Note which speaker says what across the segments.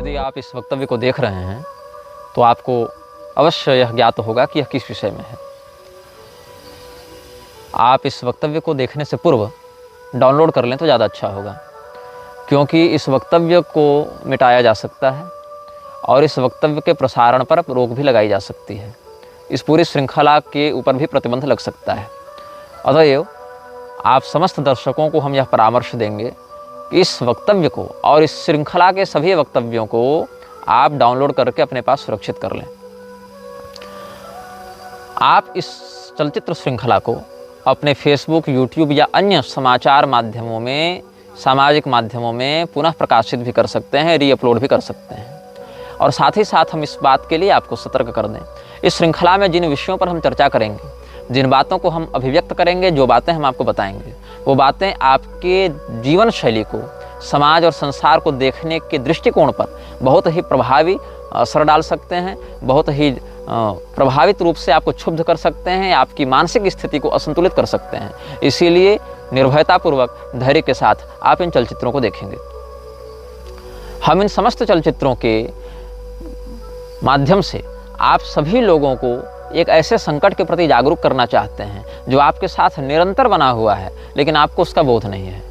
Speaker 1: यदि आप इस वक्तव्य को देख रहे हैं तो आपको अवश्य यह ज्ञात होगा कि यह किस विषय में है। आप इस वक्तव्य को देखने से पूर्व डाउनलोड कर लें तो ज़्यादा अच्छा होगा, क्योंकि इस वक्तव्य को मिटाया जा सकता है और इस वक्तव्य के प्रसारण पर रोक भी लगाई जा सकती है। इस पूरी श्रृंखला के ऊपर भी प्रतिबंध लग सकता है। अतएव आप समस्त दर्शकों को हम यह परामर्श देंगे कि इस वक्तव्य को और इस श्रृंखला के सभी वक्तव्यों को आप डाउनलोड करके अपने पास सुरक्षित कर लें। आप इस चलचित्र श्रृंखला को अपने फेसबुक, यूट्यूब या अन्य समाचार माध्यमों में, सामाजिक माध्यमों में पुनः प्रकाशित भी कर सकते हैं, रीअपलोड भी कर सकते हैं। और साथ ही साथ हम इस बात के लिए आपको सतर्क कर दें, इस श्रृंखला में जिन विषयों पर हम चर्चा करेंगे, जिन बातों को हम अभिव्यक्त करेंगे, जो बातें हम आपको बताएंगे, वो बातें आपके जीवन शैली को, समाज और संसार को देखने के दृष्टिकोण पर बहुत ही प्रभावी असर डाल सकते हैं, बहुत ही प्रभावित रूप से आपको क्षुब्ध कर सकते हैं, आपकी मानसिक स्थिति को असंतुलित कर सकते हैं। इसीलिए निर्भयतापूर्वक, धैर्य के साथ आप इन चलचित्रों को देखेंगे। हम इन समस्त चलचित्रों के माध्यम से आप सभी लोगों को एक ऐसे संकट के प्रति जागरूक करना चाहते हैं जो आपके साथ निरंतर बना हुआ है, लेकिन आपको उसका बोध नहीं है।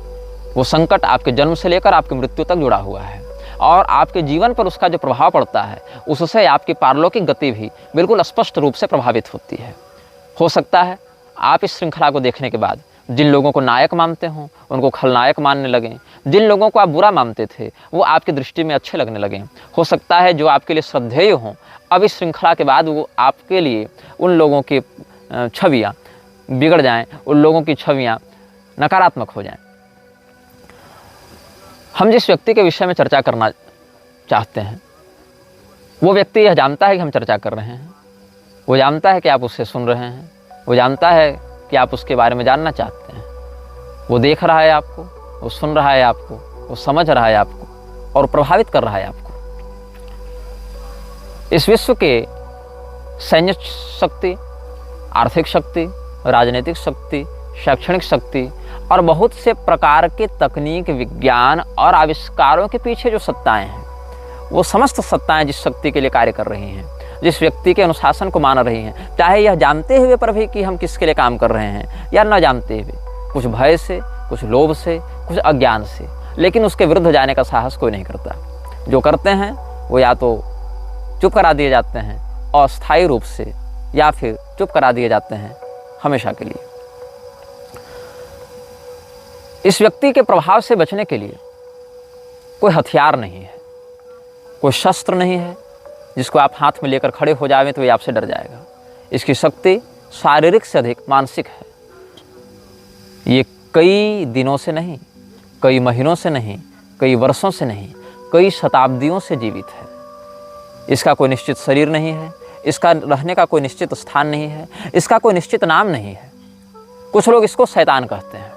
Speaker 1: वो संकट आपके जन्म से लेकर आपकी मृत्यु तक जुड़ा हुआ है और आपके जीवन पर उसका जो प्रभाव पड़ता है, उससे आपकी पारलौकिक गति भी बिल्कुल स्पष्ट रूप से प्रभावित होती है। हो सकता है आप इस श्रृंखला को देखने के बाद जिन लोगों को नायक मानते हों उनको खलनायक मानने लगें, जिन लोगों को आप बुरा मानते थे वो आपकी दृष्टि में अच्छे लगने लगें। हो सकता है जो आपके लिए श्रद्धेय हों, अब इस श्रृंखला के बाद वो आपके लिए उन लोगों की छवियाँ बिगड़ जाएं, उन लोगों की छवियाँ नकारात्मक हो जाएं। हम जिस व्यक्ति के विषय में चर्चा करना चाहते हैं वो व्यक्ति यह जानता है कि हम चर्चा कर रहे हैं, वो जानता है कि आप उससे सुन रहे हैं, वो जानता है कि आप उसके बारे में जानना चाहते हैं। वो देख रहा है आपको, वो सुन रहा है आपको, वो समझ रहा है आपको और प्रभावित कर रहा है आपको। इस विश्व के सैन्य शक्ति, आर्थिक शक्ति, राजनीतिक शक्ति, शैक्षणिक शक्ति और बहुत से प्रकार के तकनीक, विज्ञान और आविष्कारों के पीछे जो सत्ताएं हैं, वो समस्त सत्ताएं जिस शक्ति के लिए कार्य कर रही हैं, जिस व्यक्ति के अनुशासन को मान रही हैं, चाहे यह जानते हुए पर भी कि हम किसके लिए काम कर रहे हैं या न जानते हुए, कुछ भय से, कुछ लोभ से, कुछ अज्ञान से, लेकिन उसके विरुद्ध जाने का साहस कोई नहीं करता। जो करते हैं वो या तो चुप करा दिए जाते हैं अस्थायी रूप से, या फिर चुप करा दिए जाते हैं हमेशा के लिए। इस व्यक्ति के प्रभाव से बचने के लिए कोई हथियार नहीं है, कोई शस्त्र नहीं है जिसको आप हाथ में लेकर खड़े हो जाएं तो ये आपसे डर जाएगा। इसकी शक्ति शारीरिक से अधिक मानसिक है। ये कई दिनों से नहीं, कई महीनों से नहीं, कई वर्षों से नहीं, कई शताब्दियों से जीवित है। इसका कोई निश्चित शरीर नहीं है, इसका रहने का कोई निश्चित स्थान नहीं है, इसका कोई निश्चित नाम नहीं है। कुछ लोग इसको शैतान कहते हैं,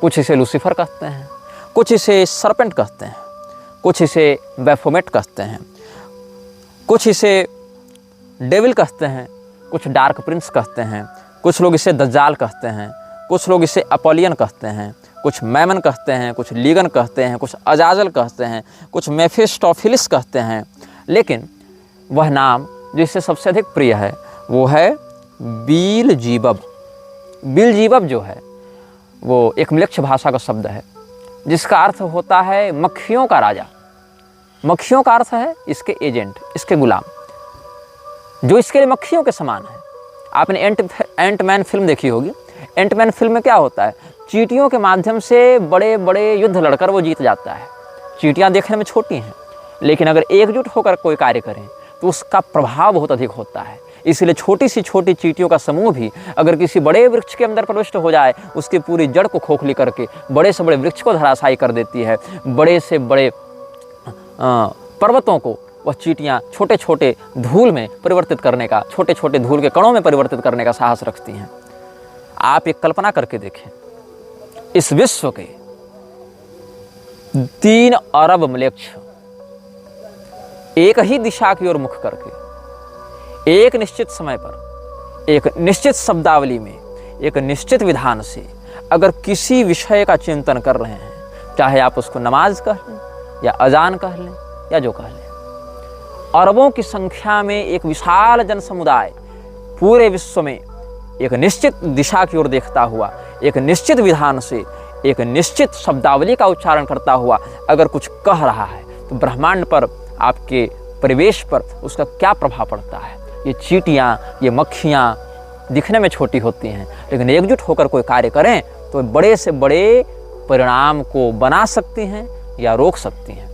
Speaker 1: कुछ इसे लूसीफर कहते हैं, कुछ इसे सरपेंट कहते हैं, कुछ इसे बैफोमेट कहते हैं, कुछ इसे डेविल कहते हैं, कुछ डार्क प्रिंस कहते हैं, कुछ लोग इसे दज्जाल कहते हैं, कुछ लोग इसे अपोलियन कहते हैं, कुछ मैमन कहते हैं, कुछ लीगन कहते हैं, कुछ अजाजल कहते हैं, कुछ मेफिस्टोफिलिस कहते हैं। लेकिन वह नाम जो इससे सबसे अधिक प्रिय है वो है बीलजीबब। बीलजीबब जो है वो एक म्लेच्छ भाषा का शब्द है जिसका अर्थ होता है मक्खियों का राजा। मक्खियों का अर्थ है इसके एजेंट, इसके गुलाम, जो इसके लिए मक्खियों के समान है। आपने एंटमैन फिल्म देखी होगी। एंटमैन फिल्म में क्या होता है, चींटियों के माध्यम से बड़े बड़े युद्ध लड़कर वो जीत जाता है। चींटियाँ देखने में छोटी हैं, लेकिन अगर एकजुट होकर कोई कार्य करें तो उसका प्रभाव बहुत अधिक होता है। इसलिए छोटी सी छोटी चींटियों का समूह भी अगर किसी बड़े वृक्ष के अंदर प्रविष्ट हो जाए, उसकी पूरी जड़ को खोखली करके बड़े से बड़े वृक्ष को धराशायी कर देती है। बड़े से बड़े पर्वतों को वह चींटियाँ छोटे छोटे धूल में परिवर्तित करने का, छोटे छोटे धूल के कणों में परिवर्तित करने का साहस रखती हैं। आप एक कल्पना करके देखें, इस विश्व के 3 अरब म्लेच्छ एक ही दिशा की ओर मुख करके एक निश्चित समय पर, एक निश्चित शब्दावली में, एक निश्चित विधान से अगर किसी विषय का चिंतन कर रहे हैं, चाहे आप उसको नमाज कह लें या अजान कह लें या जो कह लें, अरबों की संख्या में एक विशाल जन समुदाय पूरे विश्व में एक निश्चित दिशा की ओर देखता हुआ, एक निश्चित विधान से, एक निश्चित शब्दावली का उच्चारण करता हुआ अगर कुछ कह रहा है तो ब्रह्मांड पर, आपके परिवेश पर उसका क्या प्रभाव पड़ता है। ये चींटियाँ, ये मक्खियाँ दिखने में छोटी होती हैं, लेकिन एकजुट होकर कोई कार्य करें तो बड़े से बड़े परिणाम को बना सकती हैं या रोक सकती हैं।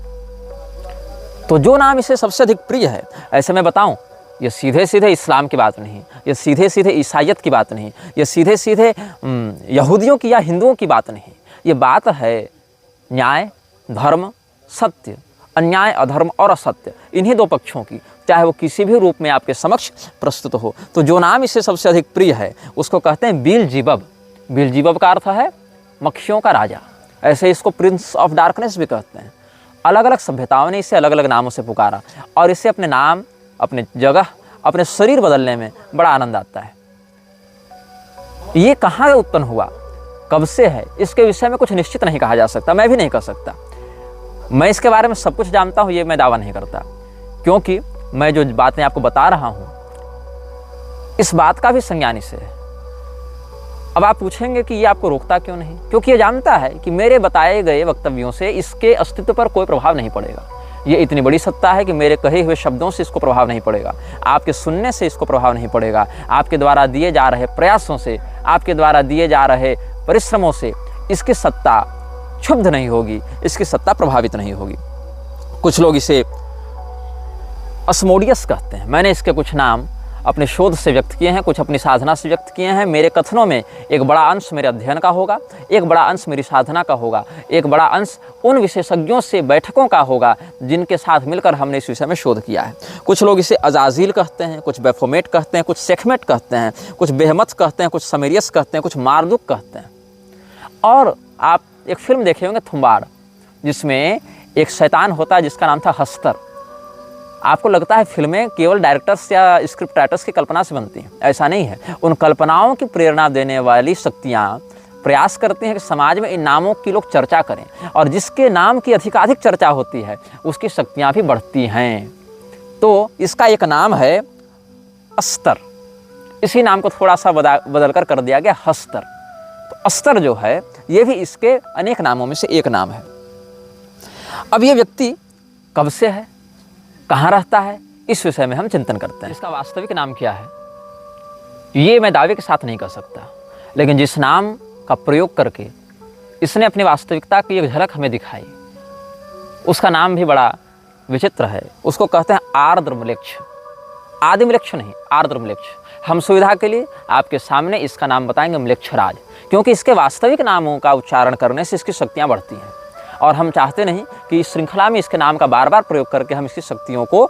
Speaker 1: तो जो नाम इसे सबसे अधिक प्रिय है, ऐसे मैं बताऊं, ये सीधे सीधे इस्लाम की बात नहीं, ये सीधे सीधे ईसाइयत की बात नहीं, ये सीधे सीधे यहूदियों की या हिंदुओं की बात नहीं, ये बात है न्याय, धर्म, सत्य, अन्याय, अधर्म और असत्य, इन्हीं दो पक्षों की, चाहे वो किसी भी रूप में आपके समक्ष प्रस्तुत हो। तो जो नाम इसे सबसे अधिक प्रिय है उसको कहते हैं बीलजीबब। बीलजीबब का अर्थ है मक्खियों का राजा, ऐसे इसको प्रिंस ऑफ डार्कनेस भी कहते हैं। अलग अलग सभ्यताओं ने इसे अलग अलग नामों से पुकारा और इसे अपने नाम, अपने जगह, अपने शरीर बदलने में बड़ा आनंद आता है। ये कहाँ उत्पन्न हुआ, कब से है, इसके विषय में कुछ निश्चित नहीं कहा जा सकता, मैं भी नहीं कह सकता। मैं इसके बारे में सब कुछ जानता हूँ ये मैं दावा नहीं करता, क्योंकि मैं जो बातें आपको बता रहा हूँ इस बात का भी संज्ञान इसे है। अब आप पूछेंगे कि ये आपको रोकता क्यों नहीं, क्योंकि ये जानता है कि मेरे बताए गए वक्तव्यों से इसके अस्तित्व पर कोई प्रभाव नहीं पड़ेगा। ये इतनी बड़ी सत्ता है कि मेरे कहे हुए शब्दों से इसको प्रभाव नहीं पड़ेगा, आपके सुनने से इसको प्रभाव नहीं पड़ेगा, आपके द्वारा दिए जा रहे प्रयासों से, आपके द्वारा दिए जा रहे परिश्रमों से इसकी सत्ता क्षुब्ध नहीं होगी, इसकी सत्ता प्रभावित नहीं होगी। कुछ लोग इसे अस्मोडियस कहते हैं। मैंने इसके कुछ नाम अपने शोध से व्यक्त किए हैं, कुछ अपनी साधना से व्यक्त किए हैं। मेरे कथनों में एक बड़ा अंश मेरे अध्ययन का होगा, एक बड़ा अंश मेरी साधना का होगा, एक बड़ा अंश उन विशेषज्ञों से बैठकों का होगा जिनके साथ मिलकर हमने इस विषय में शोध किया है। कुछ लोग इसे अजाजिल कहते हैं, कुछ बेफोमेट कहते हैं, कुछ सेखमेट कहते हैं, कुछ बेहमत कहते हैं, कुछ समेरियस कहते हैं, कुछ मारदुक कहते हैं। और आप एक फिल्म देखे होंगे थुम्बाड़, जिसमें एक शैतान होता है जिसका नाम था हस्तर। आपको लगता है फिल्में केवल डायरेक्टर्स या स्क्रिप्ट राइटर्स की कल्पना से बनती हैं, ऐसा नहीं है। उन कल्पनाओं की प्रेरणा देने वाली शक्तियाँ प्रयास करती हैं कि समाज में इन नामों की लोग चर्चा करें, और जिसके नाम की अधिकाधिक चर्चा होती है उसकी शक्तियाँ भी बढ़ती हैं। तो इसका एक नाम है अस्तर, इसी नाम को थोड़ा सा बदल कर दिया गया हस्तर। तो अस्तर जो है ये भी इसके अनेक नामों में से एक नाम है। अब ये व्यक्ति कब से है, कहाँ रहता है, इस विषय में हम चिंतन करते हैं। इसका वास्तविक नाम क्या है ये मैं दावे के साथ नहीं कह सकता, लेकिन जिस नाम का प्रयोग करके इसने अपनी वास्तविकता की एक झलक हमें दिखाई, उसका नाम भी बड़ा विचित्र है। उसको कहते हैं आर्द्र म्लेच्छ। आदि म्लेच्छ नहीं, आर्द्र म्लेच्छ। हम सुविधा के लिए आपके सामने इसका नाम बताएंगे म्लेच्छराज, क्योंकि इसके वास्तविक नामों का उच्चारण करने से इसकी शक्तियाँ बढ़ती हैं, और हम चाहते नहीं कि इस श्रृंखला में इसके नाम का बार बार प्रयोग करके हम इसकी शक्तियों को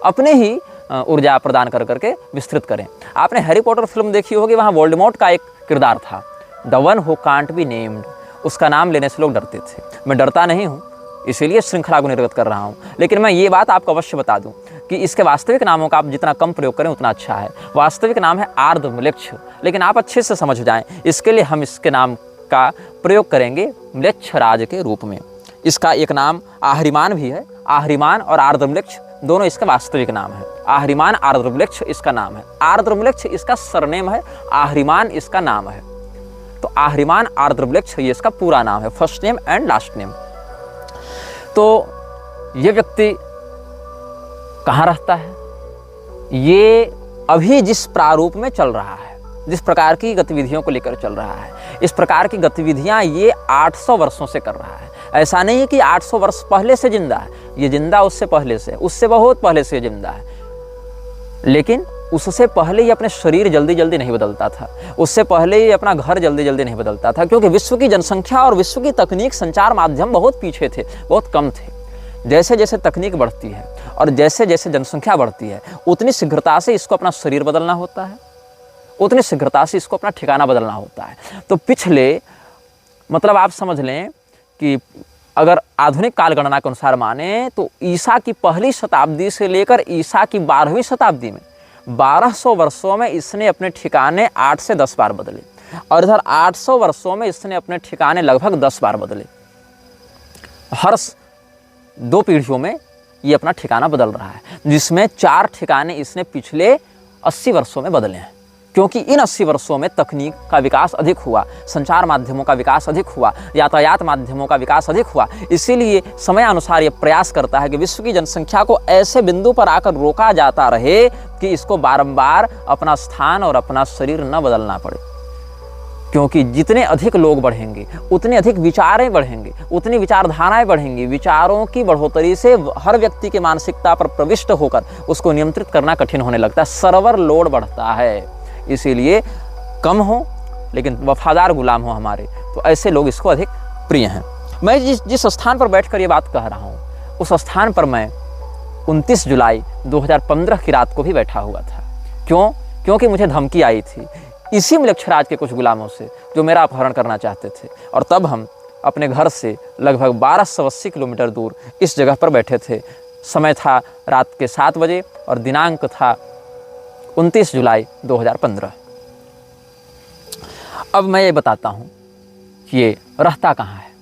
Speaker 1: अपने ही ऊर्जा प्रदान कर करके विस्तृत करें। आपने हैरी पॉटर फिल्म देखी होगी, वहाँ वोल्डेमॉर्ट का एक किरदार था, the one who can't be named. उसका नाम लेने से लोग डरते थे। मैं डरता नहीं हूँ, इसीलिए श्रृंखला को निर्गत कर रहा हूँ, लेकिन मैं ये बात आपको अवश्य बता दूँ कि इसके वास्तविक नामों का आप जितना कम प्रयोग करें उतना अच्छा है। वास्तविक नाम है आर्द्र म्लेच्छ, लेकिन आप अच्छे से समझ जाएं, इसके लिए हम इसके नाम का प्रयोग करेंगे म्लेच्छराज के रूप में। इसका एक नाम आहरिमान भी है। आहरिमान और आर्द्र म्लेच्छ दोनों इसका वास्तविक नाम है। आहरिमान आर्द्र म्लेच्छ इसका नाम है, आर्द्र म्लेच्छ इसका सरनेम है, आहरिमान इसका नाम है। तो आहरिमान आर्द्र म्लेच्छ ये इसका पूरा नाम है, first name and last name. तो ये व्यक्ति कहाँ रहता है, ये अभी जिस प्रारूप में चल रहा है, जिस प्रकार की गतिविधियों को लेकर चल रहा है, इस प्रकार की गतिविधियां ये 800 वर्षों से कर रहा है। ऐसा नहीं है कि 800 वर्ष पहले से जिंदा है, ये जिंदा उससे पहले से, उससे बहुत पहले से जिंदा है, लेकिन उससे पहले ये अपने शरीर जल्दी जल्दी नहीं बदलता था, उससे पहले ये अपना घर जल्दी जल्दी नहीं बदलता था, क्योंकि विश्व की जनसंख्या और विश्व की तकनीक, संचार माध्यम बहुत पीछे थे, बहुत कम थे। जैसे जैसे तकनीक बढ़ती है और जैसे जैसे जनसंख्या बढ़ती है, उतनी शीघ्रता से इसको अपना शरीर बदलना होता है, उतनी शीघ्रता से इसको अपना ठिकाना बदलना होता है। तो पिछले, मतलब आप समझ लें कि अगर आधुनिक काल गणना के अनुसार माने तो ईसा की पहली शताब्दी से लेकर ईसा की 12वीं शताब्दी में 1200 वर्षों में इसने अपने ठिकाने 8 से 10 बार बदले, और इधर 800 वर्षों में इसने अपने ठिकाने लगभग 10 बार बदले। हर 2 पीढ़ियों में ये अपना ठिकाना बदल रहा है, जिसमें 4 ठिकाने इसने पिछले 80 वर्षों में बदले हैं। क्योंकि इन 80 वर्षों में तकनीक का विकास अधिक हुआ, संचार माध्यमों का विकास अधिक हुआ, यातायात माध्यमों का विकास अधिक हुआ। इसीलिए समय अनुसार ये प्रयास करता है कि विश्व की जनसंख्या को ऐसे बिंदु पर आकर रोका जाता रहे कि इसको बारंबार अपना स्थान और अपना शरीर न बदलना पड़े। क्योंकि जितने अधिक लोग बढ़ेंगे, उतने अधिक विचारें बढ़ेंगे, उतनी विचारधाराएं बढ़ेंगी। विचारों की बढ़ोतरी से हर व्यक्ति की मानसिकता पर प्रविष्ट होकर उसको नियंत्रित करना कठिन होने लगता है, सर्वर लोड बढ़ता है। इसीलिए कम हो लेकिन वफादार गुलाम हो हमारे, तो ऐसे लोग इसको अधिक प्रिय हैं। मैं जिस स्थान पर बैठकर ये बात कह रहा हूँ, उस स्थान पर मैं 29 जुलाई 2015 की रात को भी बैठा हुआ था। क्यों? क्योंकि मुझे धमकी आई थी इसी म्लेच्छराज के कुछ गुलामों से, जो मेरा अपहरण करना चाहते थे। और तब हम अपने घर से लगभग 1280 किलोमीटर दूर इस जगह पर बैठे थे। समय था रात के 7 बजे और दिनांक था 29 जुलाई 2015। अब मैं ये बताता हूँ कि ये रहता कहाँ है।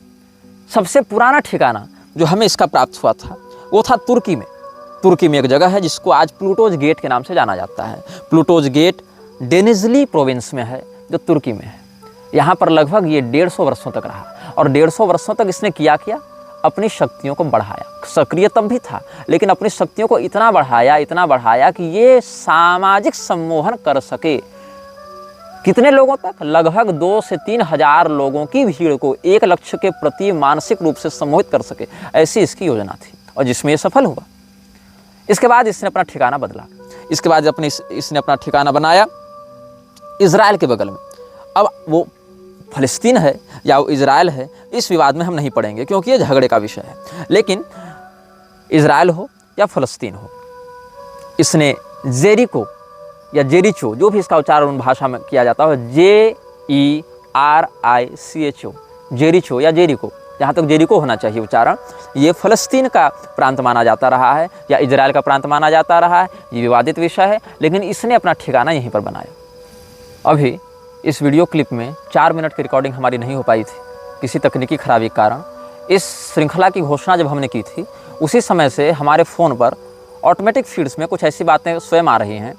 Speaker 1: सबसे पुराना ठिकाना जो हमें इसका प्राप्त हुआ था वो था तुर्की में। तुर्की में एक जगह है जिसको आज प्लूटोज गेट के नाम से जाना जाता है। प्लूटोज गेट डेनिजली प्रोविंस में है, जो तुर्की में है। यहाँ पर लगभग ये 150 वर्षों तक रहा और 150 वर्षों तक इसने किया अपनी शक्तियों को बढ़ाया। सक्रिय तब भी था, लेकिन अपनी शक्तियों को इतना बढ़ाया कि ये सामाजिक सम्मोहन कर सके। कितने लोगों तक? लगभग 2 से 3 हजार लोगों की भीड़ को एक लक्ष्य के प्रति मानसिक रूप से सम्मोहित कर सके, ऐसी इसकी योजना थी और जिसमें ये सफल हुआ। इसके बाद इसने अपना ठिकाना बदला। इसके बाद इसने अपना ठिकाना बनाया इजराइल के बगल में। अब वो फ़लस्तीन है या वो इजराइल है, इस विवाद में हम नहीं पड़ेंगे क्योंकि ये झगड़े का विषय है। लेकिन इजराइल हो या फ़लस्तीन हो, इसने जेरिको या जेरिचो, जो भी इसका उच्चारण भाषा में किया जाता है, JERICHO, जेरिचो या जेरिको, जहाँ तक जेरिको होना चाहिए उच्चारण, ये फ़लस्तीन का प्रांत माना जाता रहा है या इजराइल का प्रांत माना जाता रहा है। ये विवादित विषय है, लेकिन इसने अपना ठिकाना यहीं पर बनाया। अभी इस वीडियो क्लिप में 4 मिनट की रिकॉर्डिंग हमारी नहीं हो पाई थी किसी तकनीकी खराबी के कारण। इस श्रृंखला की घोषणा जब हमने की थी, उसी समय से हमारे फ़ोन पर ऑटोमेटिक फीड्स में कुछ ऐसी बातें स्वयं आ रही हैं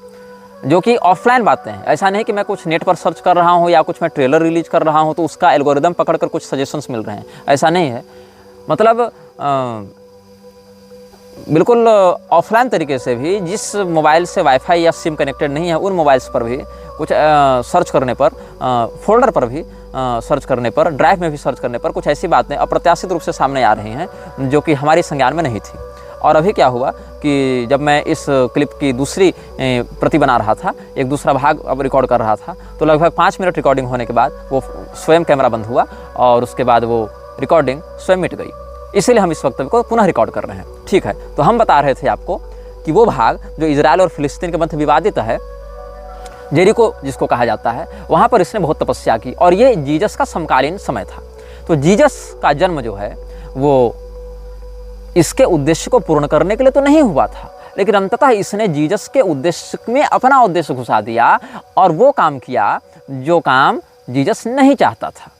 Speaker 1: जो कि ऑफलाइन बातें हैं। ऐसा नहीं कि मैं कुछ नेट पर सर्च कर रहा हूँ या कुछ मैं ट्रेलर रिलीज कर रहा हूँ तो उसका एल्गोरिदम पकड़कर कुछ सजेशंस मिल रहे हैं, ऐसा नहीं है। मतलब बिल्कुल ऑफलाइन तरीके से भी जिस मोबाइल से वाईफाई या सिम कनेक्टेड नहीं है, उन मोबाइल्स पर भी कुछ सर्च करने पर, फोल्डर पर भी सर्च करने पर, ड्राइव में भी सर्च करने पर कुछ ऐसी बातें अप्रत्याशित रूप से सामने आ रही हैं जो कि हमारी संज्ञान में नहीं थी। और अभी क्या हुआ कि जब मैं इस क्लिप की दूसरी प्रति बना रहा था, एक दूसरा भाग अब रिकॉर्ड कर रहा था, तो लगभग 5 मिनट रिकॉर्डिंग होने के बाद वो स्वयं कैमरा बंद हुआ और उसके बाद वो रिकॉर्डिंग स्वयं मिट गई। इसीलिए हम इस वक्तव्य को पुनः रिकॉर्ड कर रहे हैं। ठीक है, तो हम बता रहे थे आपको कि वो भाग जो इजराइल और फिलिस्तीन के मध्य विवादित है, जेरिको जिसको कहा जाता है, वहाँ पर इसने बहुत तपस्या की और ये जीसस का समकालीन समय था। तो जीसस का जन्म जो है वो इसके उद्देश्य को पूर्ण करने के लिए तो नहीं हुआ था, लेकिन अंततः इसने जीसस के उद्देश्य में अपना उद्देश्य घुसा दिया और वो काम किया जो काम जीसस नहीं चाहता था।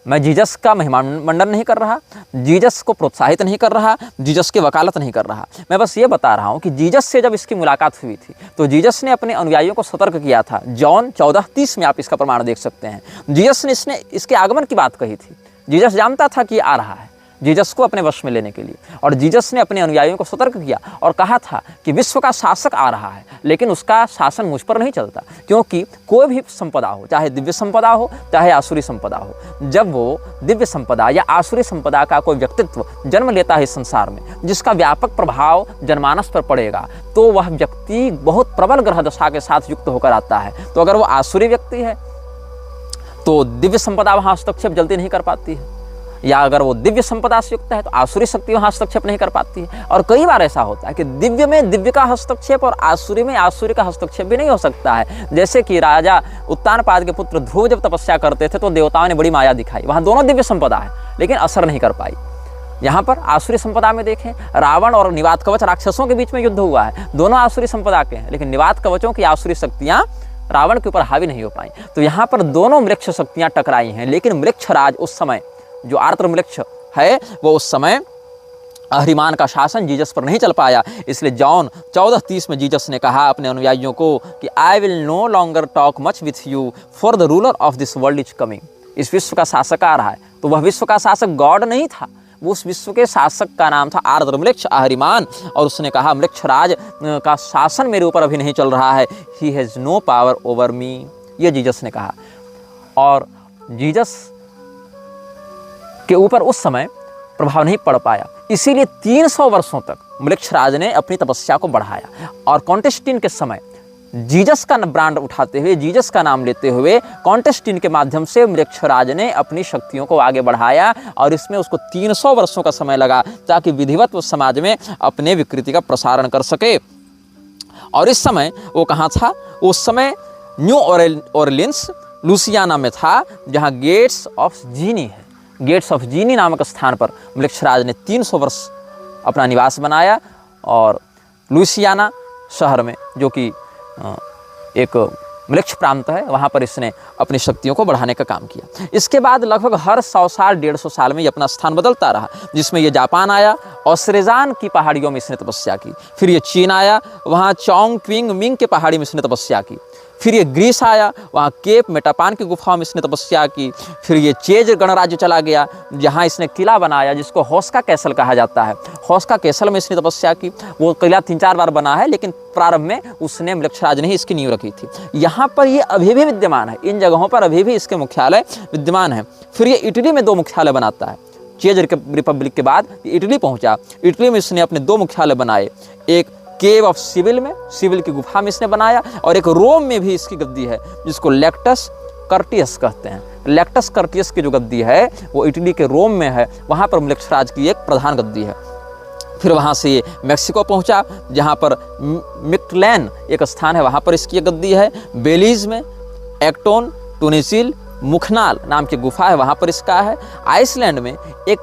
Speaker 1: मैं जीसस का महिमामंडन नहीं कर रहा, जीसस को प्रोत्साहित नहीं कर रहा, जीसस की वकालत नहीं कर रहा। मैं बस ये बता रहा हूँ कि जीसस से जब इसकी मुलाकात हुई थी तो जीसस ने अपने अनुयायियों को सतर्क किया था। जॉन 14:30 में आप इसका प्रमाण देख सकते हैं। जीसस ने इसके आगमन की बात कही थी। जीसस जानता था कि आ रहा है, जीसस को अपने वश में लेने के लिए, और जीसस ने अपने अनुयायियों को सतर्क किया और कहा था कि विश्व का शासक आ रहा है, लेकिन उसका शासन मुझ पर नहीं चलता, क्योंकि कोई भी संपदा हो, चाहे दिव्य संपदा हो चाहे आसुरी संपदा हो, जब वो दिव्य संपदा या आसुरी संपदा का कोई व्यक्तित्व जन्म लेता है इस संसार में, जिसका व्यापक प्रभाव जनमानस पर पड़ेगा, तो वह व्यक्ति बहुत प्रबल ग्रह दशा के साथ युक्त होकर आता है। तो अगर वो आसुरी व्यक्ति है तो दिव्य संपदा वहाँ हस्तक्षेप जल्दी नहीं कर पाती है, या अगर वो दिव्य संपदा से युक्त है तो आसुरी शक्ति वहाँ हस्तक्षेप नहीं कर पाती है। और कई बार ऐसा होता है कि दिव्य में दिव्य का हस्तक्षेप और आसुरी में आसुरी का हस्तक्षेप भी नहीं हो सकता है। जैसे कि राजा उत्तानपाद के पुत्र ध्रुव जब तपस्या करते थे तो देवताओं ने बड़ी माया दिखाई, वहाँ दोनों दिव्य संपदा है लेकिन असर नहीं कर पाई। यहाँ पर आसुरी संपदा में देखें, रावण और निवात कवच राक्षसों के बीच में युद्ध हुआ है, दोनों आसुरी संपदा के हैं, लेकिन निवात कवचों की आसुरी शक्तियाँ रावण के ऊपर हावी नहीं हो पाई। तो यहाँ पर दोनों मृक्ष शक्तियाँ टकराई हैं, लेकिन मृक्षराज उस समय, जो आर्द्र मृक्ष है, वो उस समय अहरिमान का शासन जीसस पर नहीं चल पाया। इसलिए जॉन 14:30 में जीसस ने कहा अपने अनुयायियों को कि I will no longer talk much with you for the ruler of this world is coming. इस विश्व का शासक आ रहा है। तो वह विश्व का शासक गॉड नहीं था, वो उस विश्व के शासक का नाम था आर्द्रम्लेक्ष अहरिमान। और उसने कहा म्लेच्छराज का शासन मेरे ऊपर अभी नहीं चल रहा है, he has no power over me, ये जीसस ने कहा। और जीसस के ऊपर उस समय प्रभाव नहीं पड़ पाया, इसीलिए 300 वर्षों तक म्लेच्छराज ने अपनी तपस्या को बढ़ाया। और कॉन्टेस्टिन के समय जीसस का ब्रांड उठाते हुए, जीसस का नाम लेते हुए कॉन्टेस्टिन के माध्यम से म्लेच्छराज ने अपनी शक्तियों को आगे बढ़ाया। और इसमें उसको 300 वर्षों का समय लगा ताकि विधिवत वो समाज में अपने विकृति का प्रसारण कर सके। और इस समय वो कहाँ था? उस समय न्यू ऑरलिन्स लुसियाना में था, जहाँ गेट्स ऑफ जीनी है। गेट्स ऑफ जीनी नामक स्थान पर म्लेच्छराज ने 300 वर्ष अपना निवास बनाया। और लुसियाना शहर में, जो कि एक म्लेच्छ प्रांत है, वहाँ पर इसने अपनी शक्तियों को बढ़ाने का काम किया। इसके बाद लगभग हर 100 साल 150 साल में ये अपना स्थान बदलता रहा, जिसमें ये जापान आया और श्रेजान की पहाड़ियों में इसने तपस्या की। फिर ये चीन आया, वहाँ चोंग क्विंग मिंग के पहाड़ी में इसने तपस्या की। फिर ये ग्रीस आया, वहाँ केप मेटापान की गुफाओं में इसने तपस्या की। फिर ये चेज गणराज्य चला गया, जहाँ इसने किला बनाया जिसको होस्का कैसल कहा जाता है। होस्का कैसल में इसने तपस्या की। वो किला 3-4 बार बना है, लेकिन प्रारंभ में उसने म्लेच्छराज ने ही इसकी नींव रखी थी। यहाँ पर ये अभी भी विद्यमान है, इन जगहों पर अभी भी इसके मुख्यालय विद्यमान है। फिर ये इटली में 2 मुख्यालय बनाता है। चेज रिपब्लिक के बाद इटली पहुँचा। इटली में इसने अपने 2 मुख्यालय बनाए, एक केव ऑफ सिविल में, सिविल की गुफा में इसने बनाया, और एक रोम में भी इसकी गद्दी है जिसको लेक्टस कर्टियस कहते हैं। लेक्टस कर्टियस की जो गद्दी है वो इटली के रोम में है, वहाँ पर म्लेच्छराज की एक प्रधान गद्दी है। फिर वहाँ से ये मैक्सिको पहुँचा, जहाँ पर मिक्टलैन एक स्थान है, वहाँ पर इसकी एक गद्दी है। बेलीज में एक्टोन टूनिसिल मुखनाल नाम की गुफा है, वहाँ पर इसका है। आइसलैंड में एक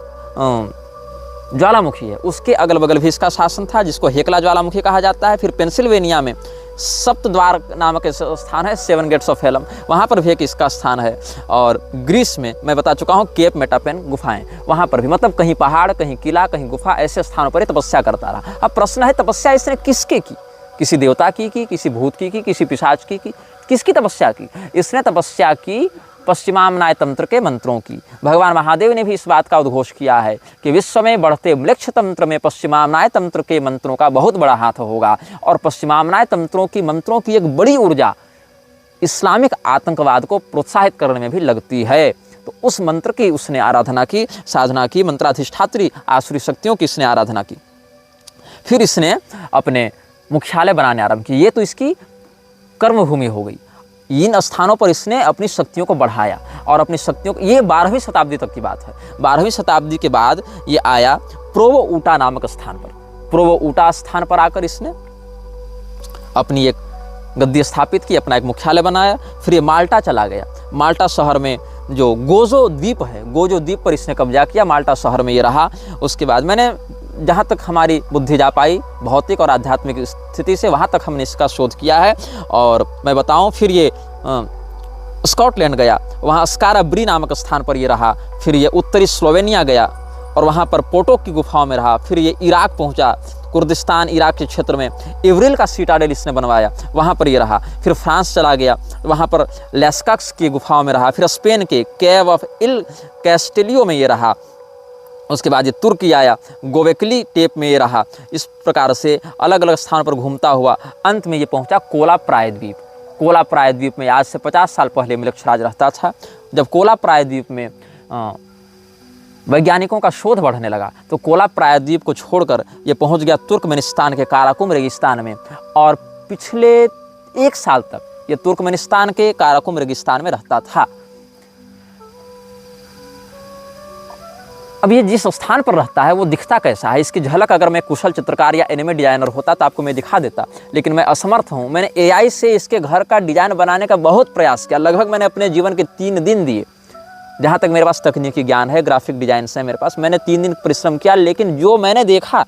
Speaker 1: ज्वालामुखी है, उसके अगल बगल भी इसका शासन था, जिसको हेकला ज्वालामुखी कहा जाता है। फिर पेंसिल्वेनिया में सप्तद्वार नामक स्थान है, 7 गेट्स ऑफ हेलम, वहाँ पर भी एक इसका स्थान है। और ग्रीस में मैं बता चुका हूँ केप मेटापेन गुफाएं, वहाँ पर भी, मतलब कहीं पहाड़, कहीं किला, कहीं गुफा, ऐसे स्थानों पर तपस्या करता रहा। अब प्रश्न है, तपस्या इसने किसके की? किसी देवता की, किसी भूत की, किसी पिशाच की, किसकी तपस्या की? इसने तपस्या की पश्चिमामनाय तंत्र के मंत्रों की। भगवान महादेव ने भी इस बात का उद्घोष किया है कि विश्व में बढ़ते म्लेच्छ तंत्र में पश्चिमामनाय तंत्र के मंत्रों का बहुत बड़ा हाथ होगा। और पश्चिमामनाय मंत्रों की एक बड़ी ऊर्जा इस्लामिक आतंकवाद को प्रोत्साहित करने में भी लगती है। तो उस मंत्र की उसने आराधना की, साधना की, मंत्राधिष्ठात्री आसुरी शक्तियों की इसने आराधना की। फिर इसने अपने मुख्यालय बनाने आरंभ की। ये तो इसकी कर्मभूमि हो गई। इन स्थानों पर इसने अपनी शक्तियों को बढ़ाया और अपनी शक्तियों को, ये 12वीं शताब्दी तक की बात है। 12वीं शताब्दी के बाद ये आया प्रोवो ऊटा नामक स्थान पर। प्रोवो ऊटा स्थान पर आकर इसने अपनी एक गद्दी स्थापित की, अपना एक मुख्यालय बनाया। फिर ये माल्टा चला गया। माल्टा शहर में जो गोजो द्वीप है, गोजो द्वीप पर इसने कब्जा किया। माल्टा शहर में ये रहा। उसके बाद मैंने जहाँ तक हमारी बुद्धि जा पाई भौतिक और आध्यात्मिक स्थिति से, वहाँ तक हमने इसका शोध किया है। और मैं बताऊँ, फिर ये स्कॉटलैंड गया, वहाँ स्काराब्री नामक स्थान पर ये रहा। फिर ये उत्तरी स्लोवेनिया गया और वहाँ पर पोटोक की गुफाओं में रहा। फिर ये इराक पहुँचा, कुर्दिस्तान इराक के क्षेत्र में इवरिल का सीटाडेल इसने बनवाया, वहाँ पर ये रहा। फिर फ्रांस चला गया, वहाँ पर लेस्कक्स की गुफाओं में रहा। फिर स्पेन के केव ऑफ इल कैस्टेलियो में ये रहा। उसके बाद ये तुर्की आया, गोवेकली टेप में ये रहा। इस प्रकार से अलग अलग स्थानों पर घूमता हुआ अंत में ये पहुंचा कोला प्रायद्वीप। कोला प्रायद्वीप में आज से 50 साल पहले म्लेच्छराज रहता था। जब कोला प्रायद्वीप में वैज्ञानिकों का शोध बढ़ने लगा तो कोला प्रायद्वीप को छोड़कर ये पहुंच गया तुर्कमेनिस्तान के काराकुम रेगिस्तान में। और पिछले 1 साल तक ये तुर्कमेनिस्तान के काराकुम रेगिस्तान में रहता था। अब ये जिस स्थान पर रहता है वो दिखता कैसा है, इसकी झलक अगर मैं कुशल चित्रकार या एनिमे डिजाइनर होता तो आपको मैं दिखा देता, लेकिन मैं असमर्थ हूँ। मैंने AI से इसके घर का डिजाइन बनाने का बहुत प्रयास किया। लगभग मैंने अपने जीवन के 3 दिन दिए, जहाँ तक मेरे पास तकनीकी ज्ञान है, ग्राफिक डिजाइन से मेरे पास, मैंने 3 दिन परिश्रम किया। लेकिन जो मैंने देखा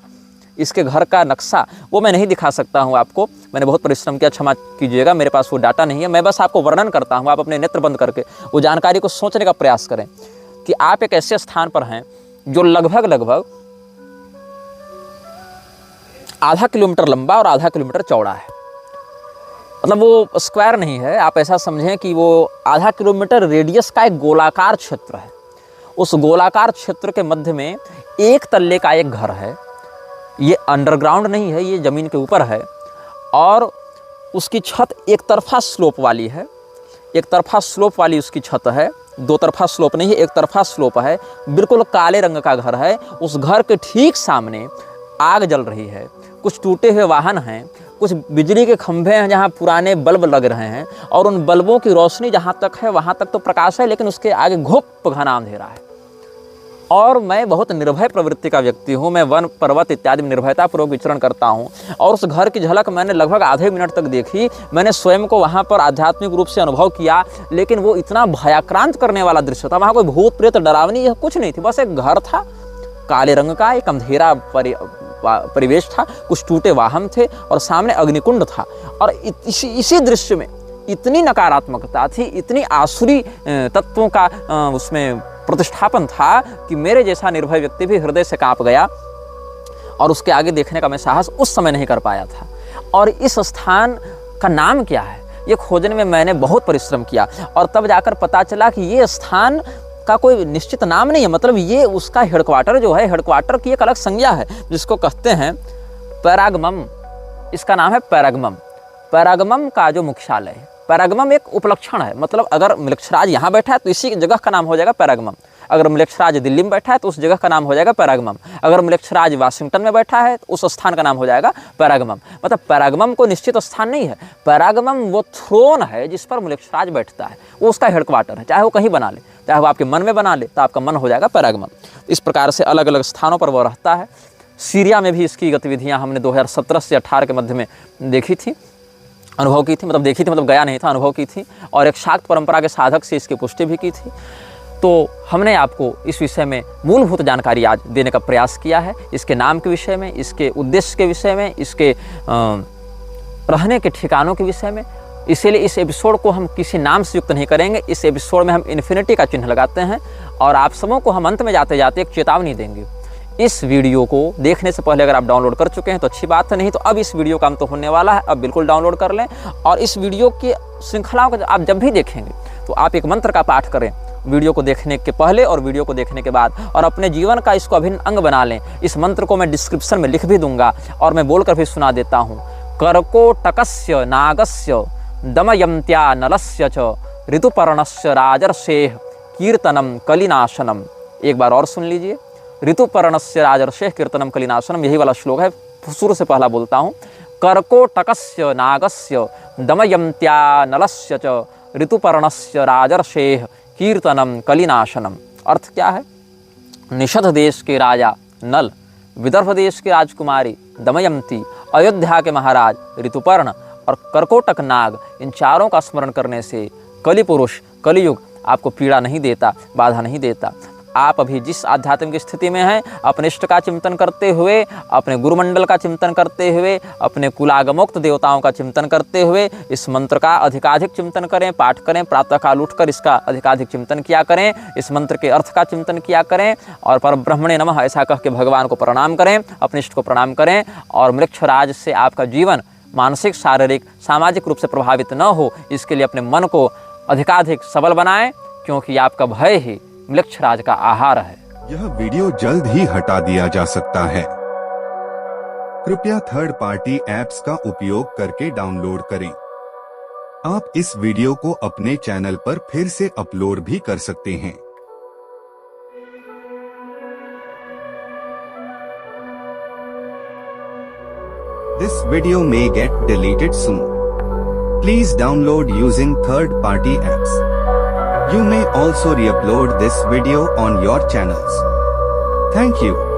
Speaker 1: इसके घर का नक्शा वो मैं नहीं दिखा सकता हूँ आपको। मैंने बहुत परिश्रम किया, क्षमा कीजिएगा, मेरे पास वो डाटा नहीं है। मैं बस आपको वर्णन करता हूँ, आप अपने नेत्र बंद करके वो जानकारी को सोचने का प्रयास करें कि आप एक ऐसे स्थान पर हैं जो लगभग आधा किलोमीटर लंबा और आधा किलोमीटर चौड़ा है। मतलब वो स्क्वायर नहीं है, आप ऐसा समझें कि वो आधा किलोमीटर रेडियस का एक गोलाकार क्षेत्र है। उस गोलाकार क्षेत्र के मध्य में एक तल्ले का एक घर है। ये अंडरग्राउंड नहीं है, ये ज़मीन के ऊपर है और उसकी छत एक तरफा स्लोप वाली है। एक तरफा स्लोप वाली उसकी छत है, दो तरफा स्लोप नहीं है, एक तरफा स्लोप है। बिल्कुल काले रंग का घर है। उस घर के ठीक सामने आग जल रही है। कुछ टूटे हुए वाहन हैं, कुछ बिजली के खंभे हैं जहाँ पुराने बल्ब लग रहे हैं और उन बल्बों की रोशनी जहाँ तक है वहाँ तक तो प्रकाश है, लेकिन उसके आगे घुप घना अंधेरा है। और मैं बहुत निर्भय प्रवृत्ति का व्यक्ति हूँ। मैं वन पर्वत इत्यादि में निर्भयतापूर्वक विचरण करता हूँ और उस घर की झलक मैंने लगभग आधे मिनट तक देखी। मैंने स्वयं को वहाँ पर आध्यात्मिक रूप से अनुभव किया, लेकिन वो इतना भयाक्रांत करने वाला दृश्य था। वहाँ कोई भूत प्रेत डरावनी यह कुछ नहीं थी, बस एक घर था काले रंग का, एक अंधेरा परिवेश था, कुछ टूटे वाहन थे और सामने अग्निकुंड था। और इसी दृश्य में इतनी नकारात्मकता थी, इतनी आसुरी तत्वों का उसमें प्रतिष्ठापन था कि मेरे जैसा निर्भय व्यक्ति भी हृदय से कांप गया और उसके आगे देखने का मैं साहस उस समय नहीं कर पाया था। और इस स्थान का नाम क्या है ये खोजने में मैंने बहुत परिश्रम किया और तब जाकर पता चला कि ये स्थान का कोई निश्चित नाम नहीं है। मतलब ये उसका हेडक्वार्टर जो है, हेडक्वार्टर की एक अलग संज्ञा है जिसको कहते हैं पैरागमम। इसका नाम है पैरागमम। पैरागमम का जो मुख्यालय है, पैरागमम एक उपलक्षण है। मतलब अगर मृक्षराज यहाँ बैठा है तो इसी जगह का नाम हो जाएगा पैरागमम। अगर मृक्षराज दिल्ली में बैठा है तो उस जगह का नाम हो जाएगा पैरागमम। अगर मृक्षराज वाशिंगटन में बैठा है तो उस स्थान का नाम हो जाएगा पैरागमम। मतलब पैरागमम को निश्चित स्थान नहीं है, पैरागमम वो थ्रोन है जिस पर मृक्षराज बैठता है, वो उसका हेडक्वार्टर है। चाहे वो कहीं बना ले, चाहे वो आपके मन में बना ले, तो आपका मन हो जाएगा पैरागमम। इस प्रकार से अलग अलग स्थानों पर वो रहता है। सीरिया में भी इसकी गतिविधियाँ हमने 2017 से 18 के मध्य में देखी थी, अनुभव की थी। मतलब देखी थी मतलब गया नहीं था, अनुभव की थी और एक शाक्त परंपरा के साधक से इसकी पुष्टि भी की थी। तो हमने आपको इस विषय में मूलभूत जानकारी आज देने का प्रयास किया है, इसके नाम के विषय में, इसके उद्देश्य के विषय में, इसके रहने के ठिकानों के विषय में। इसीलिए इस एपिसोड को हम किसी नाम से युक्त नहीं करेंगे। इस एपिसोड में हम इन्फिनिटी का चिन्ह लगाते हैं और आप सबों को हम अंत में जाते जाते एक चेतावनी देंगे। इस वीडियो को देखने से पहले अगर आप डाउनलोड कर चुके हैं तो अच्छी बात है, नहीं तो अब इस वीडियो का अंत तो होने वाला है, अब बिल्कुल डाउनलोड कर लें। और इस वीडियो की श्रृंखलाओं को आप जब भी देखेंगे तो आप एक मंत्र का पाठ करें वीडियो को देखने के पहले और वीडियो को देखने के बाद, और अपने जीवन का इसको अभिन्न अंग बना लें। इस मंत्र को मैं डिस्क्रिप्शन में लिख भी दूंगा और मैं बोलकर भी सुना देता हूँ। कर्कोटकस्य नागस्य दमयन्त्या नलस्य च ऋतुपर्णस्य राजर्षेः कीर्तनम कलिनाशनम। एक बार और सुन लीजिए। ऋतुपर्णस्य राजर्षेः कीर्तनम कलिनाशनम, यही वाला श्लोक है, शुरू से पहला बोलता हूँ। कर्कोटकस्य नागस्य दमयन्त्या नलस्य च ऋतुपर्णस्य राजर्षेः कीर्तनम कलिनाशनम। अर्थ क्या है? निषध देश के राजा नल, विदर्भ देश की राजकुमारी दमयंती, अयोध्या के महाराज ऋतुपर्ण और कर्कोटक नाग, इन चारों का स्मरण करने से कलि पुरुष कलियुग आपको पीड़ा नहीं देता, बाधा नहीं देता। आप अभी जिस आध्यात्मिक स्थिति में हैं, अपने इष्ट का चिंतन करते हुए, अपने गुरुमंडल का चिंतन करते हुए, अपने कुलागमोक्त देवताओं का चिंतन करते हुए इस मंत्र का अधिकाधिक चिंतन करें, पाठ करें। प्रातःकाल उठकर इसका अधिकाधिक चिंतन किया करें, इस मंत्र के अर्थ का चिंतन किया करें और परब्रह्मणे नमः ऐसा कह के भगवान को प्रणाम करें, अपने इष्ट को प्रणाम करें। और मृक्षराज से आपका जीवन मानसिक, शारीरिक, सामाजिक रूप से प्रभावित न हो, इसके लिए अपने मन को अधिकाधिक सबल बनाएं, क्योंकि आपका भय ही मृक्षराज का आहार है।
Speaker 2: यह वीडियो जल्द ही हटा दिया जा सकता है। कृपया थर्ड पार्टी ऐप्स का उपयोग करके डाउनलोड करें। आप इस वीडियो को अपने चैनल पर फिर से अपलोड भी कर सकते हैं। This video may get deleted soon. Please download using third-party apps. You may also re-upload this video on your channels. Thank you.